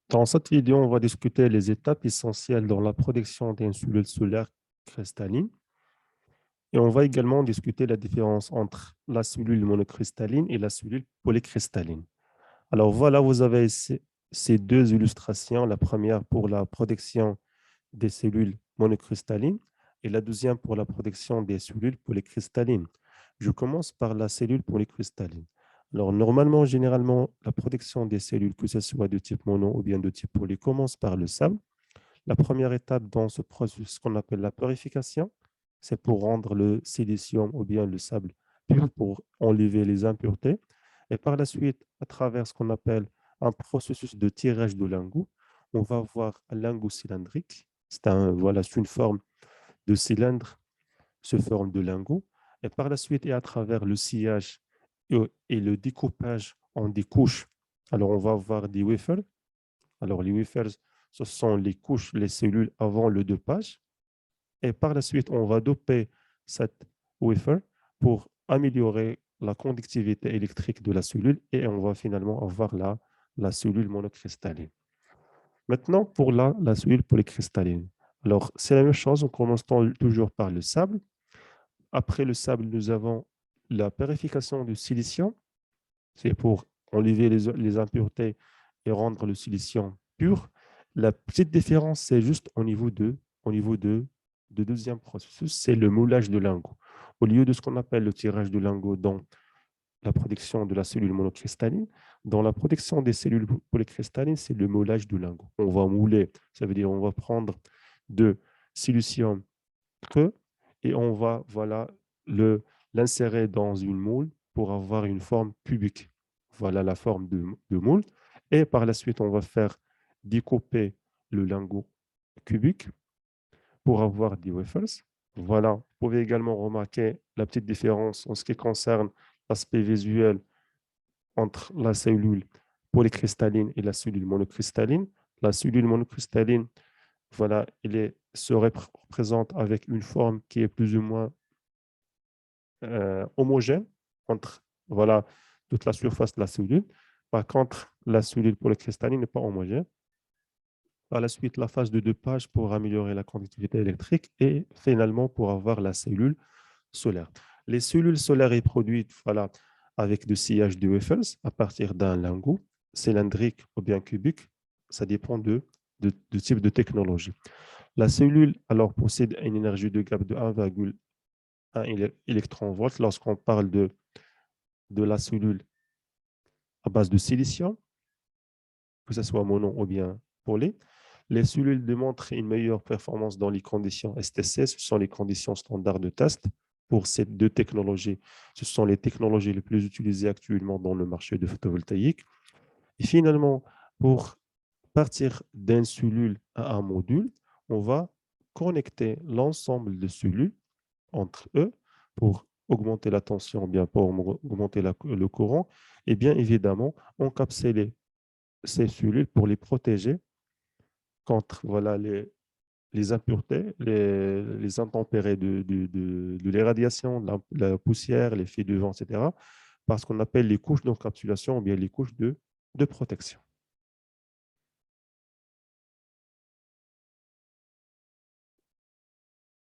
Dans cette vidéo, on va discuter les étapes essentielles dans la production d'une cellule solaire cristalline et on va également discuter la différence entre la cellule monocristalline et la cellule polycristalline. Alors voilà, vous avez ces deux illustrations, la première pour la production des cellules monocristallines et la deuxième pour la production des cellules polycristallines. Je commence par la cellule polycristalline. Alors, normalement, généralement, la production des cellules, que ce soit de type mono ou bien de type poly, commence par le sable. La première étape dans ce processus, ce qu'on appelle la purification, c'est pour rendre le silicium ou bien le sable pur pour enlever les impuretés. Et par la suite, à travers ce qu'on appelle un processus de tirage de lingots, on va avoir un lingot cylindrique. Voilà, c'est une forme de cylindre sous forme de lingot. Et par la suite, et à travers le sciage et le découpage en des couches, alors on va avoir des wafers. Alors les wafers, ce sont les couches, les cellules avant le dopage. Et par la suite, on va doper cette wafer pour améliorer la conductivité électrique de la cellule et on va finalement avoir la cellule monocristalline. Maintenant, pour la cellule polycristalline. Alors, c'est la même chose, on commence toujours par le sable. Après le sable, nous avons la purification du silicium. C'est pour enlever les impuretés et rendre le silicium pur. La petite différence, c'est juste au niveau de deuxième processus, c'est le moulage de lingots. Au lieu de ce qu'on appelle le tirage de lingots dans la production de la cellule monocristalline, dans la production des cellules polycristallines, c'est le moulage de lingots. On va mouler, ça veut dire on va prendre de silicium creux et on va l'insérer dans une moule pour avoir une forme cubique. Voilà la forme de moule. Et par la suite, on va faire découper le lingot cubique pour avoir des wafers. Voilà, vous pouvez également remarquer la petite différence en ce qui concerne l'aspect visuel entre la cellule polycristalline et la cellule monocristalline. La cellule monocristalline, voilà, se représente avec une forme qui est plus ou moins homogène entre voilà, toute la surface de la cellule. Par contre, la cellule polycristalline n'est pas homogène. Par la suite, la phase de dopage pour améliorer la conductivité électrique et finalement pour avoir la cellule solaire. Les cellules solaires sont produites voilà, avec du sillage de wafers à partir d'un lingot cylindrique ou bien cubique. Ça dépend du type de technologie. La cellule alors possède une énergie de gap de 1,1 électron-volt lorsqu'on parle de la cellule à base de silicium, que ce soit mono ou bien poly. Les cellules démontrent une meilleure performance dans les conditions STC, ce sont les conditions standards de test pour ces deux technologies. Ce sont les technologies les plus utilisées actuellement dans le marché de photovoltaïque. Et finalement, pour partir d'une cellule à un module, on va connecter l'ensemble de cellules entre eux pour augmenter la tension, bien pour augmenter le courant, et bien évidemment encapsuler ces cellules pour les protéger contre voilà, les impuretés, les intempéries de l'irradiation, la poussière, les fils de vent, etc., parce qu'on appelle les couches d'encapsulation ou bien les couches de protection.